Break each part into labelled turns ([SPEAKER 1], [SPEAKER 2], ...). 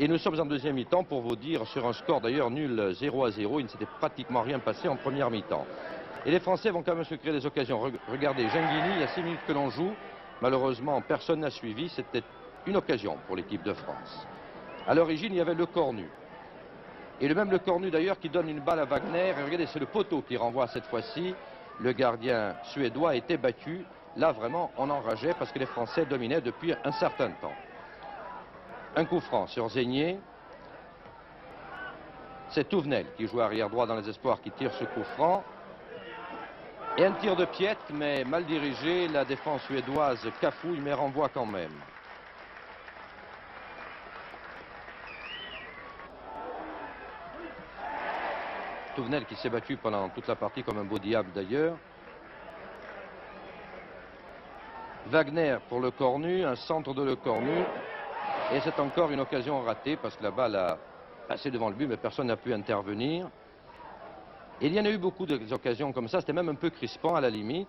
[SPEAKER 1] Et nous sommes en deuxième mi-temps pour vous dire sur un score d'ailleurs nul 0-0. Il ne s'était pratiquement rien passé en première mi-temps. Et les Français vont quand même se créer des occasions. Regardez, Genghini, il y a 6 minutes que l'on joue. Malheureusement, personne n'a suivi. C'était une occasion pour l'équipe de France. À l'origine, il y avait Le Cornu. Et Le Cornu d'ailleurs qui donne une balle à Wagner. Et regardez, c'est le poteau qui renvoie cette fois-ci. Le gardien suédois a été battu. Là, vraiment, on enrageait parce que les Français dominaient depuis un certain temps. Un coup franc sur Zeigné. C'est Touvenel qui joue arrière droit dans les espoirs qui tire ce coup franc. Et un tir de piète, mais mal dirigé. La défense suédoise cafouille, mais renvoie quand même. Touvenel qui s'est battu pendant toute la partie comme un beau diable d'ailleurs. Wagner pour Le Cornu, un centre de Le Cornu. Et c'est encore une occasion ratée parce que la balle a passé devant le but, mais personne n'a pu intervenir. Et il y en a eu beaucoup d'occasions comme ça, c'était même un peu crispant à la limite.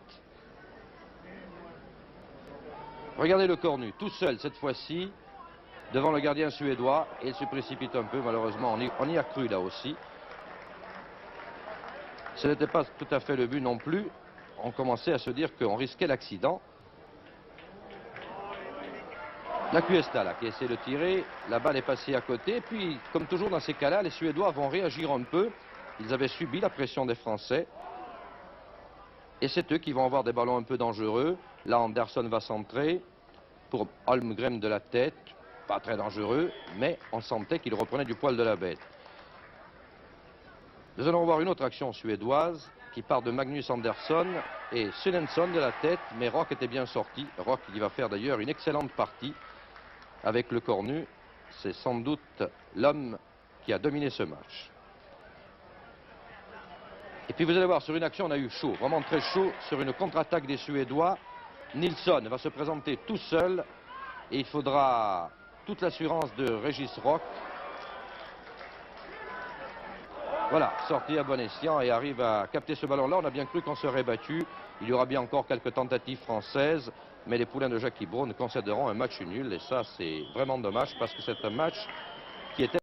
[SPEAKER 1] Regardez Le Cornu, tout seul cette fois-ci, devant le gardien suédois. Et il se précipite un peu, malheureusement, on y a cru là aussi. Ce n'était pas tout à fait le but non plus. On commençait à se dire qu'on risquait l'accident. La Cuesta là, qui essaie de tirer, la balle est passée à côté. Puis, comme toujours dans ces cas-là, les Suédois vont réagir un peu. Ils avaient subi la pression des Français. Et c'est eux qui vont avoir des ballons un peu dangereux. Là, Anderson va centrer pour Holmgren de la tête. Pas très dangereux, mais on sentait qu'il reprenait du poil de la bête. Nous allons voir une autre action suédoise qui part de Magnus Andersson et Sunensson de la tête, mais Rock était bien sorti. Rock qui va faire d'ailleurs une excellente partie avec Le Cornu. C'est sans doute l'homme qui a dominé ce match. Et puis vous allez voir, sur une action, on a eu chaud, vraiment très chaud, sur une contre-attaque des Suédois. Nilsson va se présenter tout seul et il faudra toute l'assurance de Régis Rock. Voilà, sorti à bon escient et arrive à capter ce ballon-là. On a bien cru qu'on serait battu. Il y aura bien encore quelques tentatives françaises, mais les poulains de Jackie Braun concéderont un match nul. Et ça, c'est vraiment dommage parce que c'est un match qui était